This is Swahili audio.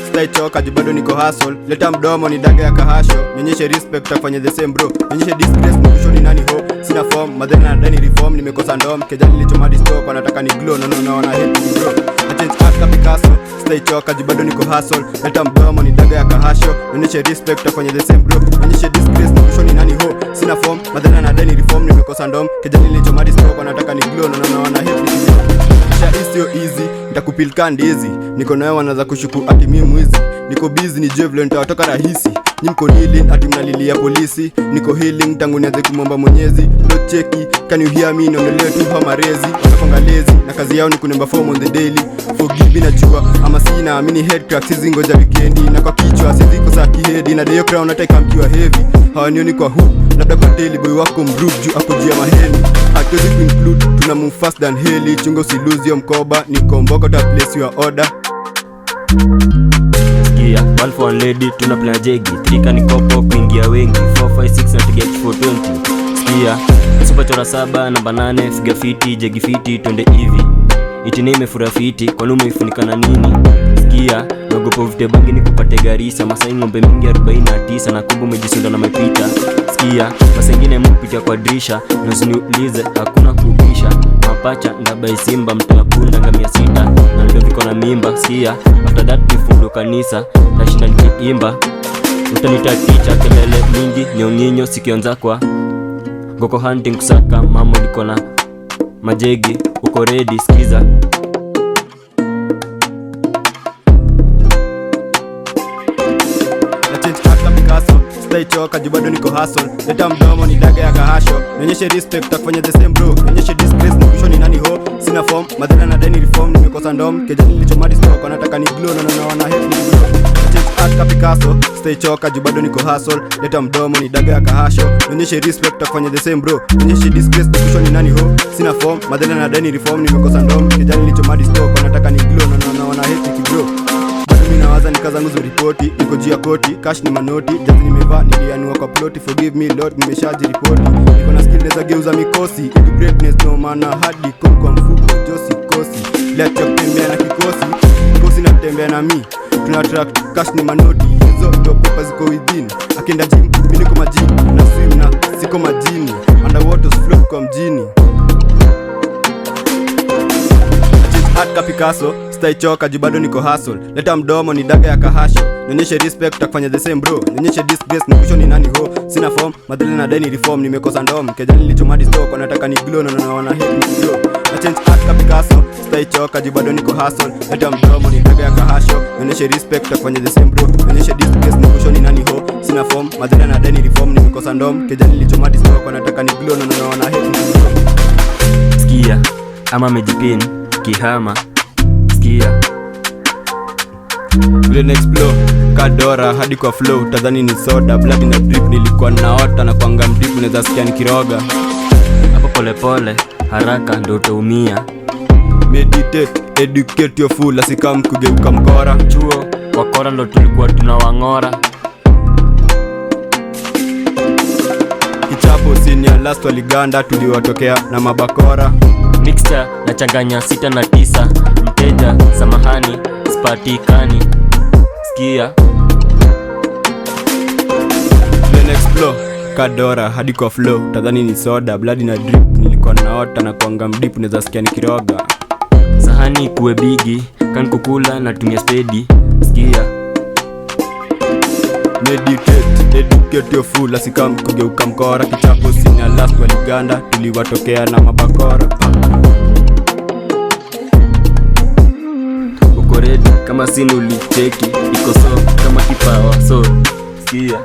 stay choka jibado niko hustle. Leta mdomo ni daga ya kahasho. Nyonyeshe respect afanye the same bro. Nyonyeshe disgrace mwisho ni nani ho. Sina form, madhena nadani reform. Nimekosa ndom, kejani nilichomadi stock. Wanataka ni glow, no wana hate me bro. I change art ka Picasso. Stay choka jibado niko hustle. Leta mdomo ni daga ya kahasho. Nyonyeshe respect afanye the same bro. Nyonyeshe disgrace mwisho ni nani ho. Sina form, madhena nadani reform. Nimekosa ndom, kejani nilichomadi stock. Wanataka ni glow, no wana hate me bro. Sio easy, nitakupilika ndizi. Niko nawe wanaza kushuku ati mimi mwizi. Niko busy ni jevle nitawatoka rahisi. Niko healing ati mnalilia polisi. Niko healing tangu nianze kumomba Mwenyezi. Don't cheki, can you hear me? Naonelea tu hama rezi. Wanakonga lazy, na kazi yao ni kunemba form on the daily. Forgive na jua, ama sina amini head crack. Sizi ngoja weekendi, na kwa kichwa sizi kosa kihedi. Na dayo crown nataka mkiwa heavy. Hawanioni kwa huu, labda kwa daily boy wako mrup juu akujia maheni. Hatuwezi kuinclude, tuna move fast than heli. Chungo si lose yo mkoba, niko mboko ta place your order. Skia, 1 for 1 lady, tuna plan jegi. 3 kani kopo, kuingia wengi. 4, 5, 6 na tiget for 20. Skia, super chora 7, namba 8, figa fiti, jegi fiti, twende hivi. Itine imefura fiti, kwa lumu ifunika na nini. Skia, naogopa uvute bangi ni kupate garisa. Masai ngombe mingi 49 na kumbu mejisunda na mepita. Skia, masengine mupitia kwa drisha. Nusiniulize, hakuna kubisha. Mapacha, ndabai simba, mtalapunda ngamia 6. Na ndo viko na mimba. Skia, after that nifundu kanisa. Nashinda nikiimba. Utanita teacher, kelele mingi, nyonginyo, sikionza kwa Goko hunting kusaka, mamo liko na majegi, uko ready, skiza. Na change art ka Picasso. Stay choka jibado niko hustle. Leta mdomo ni daga ya kahasho. Nyonyeshe respect afanye the same bro. Nyonyeshe disgrace mwisho ni nani ho. Sina form, madhena nadani reform. Nimekosa ndom, kejani nilichomadi stock. Wanataka ni glow, no wana hate me bro. Change art ka Picasso. Stay choka jibado niko hustle. Leta mdomo ni daga ya kahasho. Nyonyeshe respect afanye the same bro. Nyonyeshe disgrace mwisho ni nani ho. Sina form, madhena nadani reform. Nimekosa ndom, kejani nilichomadi stock. Wanataka ni glow, no wana hate me bro. Mimi nawaza nikazangu zo ripoti. Niko juu ya koti, cash ni manoti. Jazi nimevaa, nilianua kwa ploti. Forgive me Lord, nimeshaji ripoti. Niko na skill neza geuza mikosi. Into greatness no maana hadi kwa mfuko Josi kosi. Let ya kutembea na kikosi. Kosi na kutembea na mi. Tuna track, cash ni manoti. Hizo ndo pepa ziko within. Akienda gym, mimi niko majini. Na swim na siko majini. Underwater float kwa mjini. Art ka Picasso. Stay choka jibado niko hustle. Leta mdomo ni daga ya kahasho. Nyonyeshe respect afanye the same bro. Nyonyeshe disgrace mwisho ni nani ho. Sina form, madhele na deni reform. Nimekosa ndom, kejani nilichomadi stock. Wanataka ni glow, no wana hate me bro. I change art ka Picasso. Stay choka jibado niko hustle. Leta mdomo ni daga ya kahasho. Nyonyeshe respect afanye the same bro. Nyonyeshe disgrace mwisho ni nani ho. Sina form, madhele na deni reform. Nimekosa ndom, kejani nilichomadi stock. Wanataka ni glow, no wana hate me bro. Skia, ama mejipin, kihama. Skia, vile na explore kadora hadi kwa flow. Tadhani ni soda, blood na drip. Nilikuwa naota na kuanga mdip. Unaweza sikia nikiroga. hapo pole pole, haraka ndo utaumia. Meditate, educate your fool. Asikam kugeuka mkora. Chuo, wakora ndo tulikuwa tunawangora. Kichapo senior last waliganda. Tuliwatokea na mabakora. Mixture na changanya 6 na 9. Mteja, samahani, spatikani. Skia, Then explore kadora hadi kwa flow. Tadhani ni soda, blood na drip. Nilikuwa naota na kuanga mdip. Unaweza sikia nikiroga. sahani kuwe bigi, kan kukula na tumia spedi. Skia, Meditate, educate your fool. Asikam kugeuka mkora. Kichapo senior last waliganda. Tuliwatokea na mabakora. uko ready kama sini ulicheki. Iko so kama kipawa so. Skia.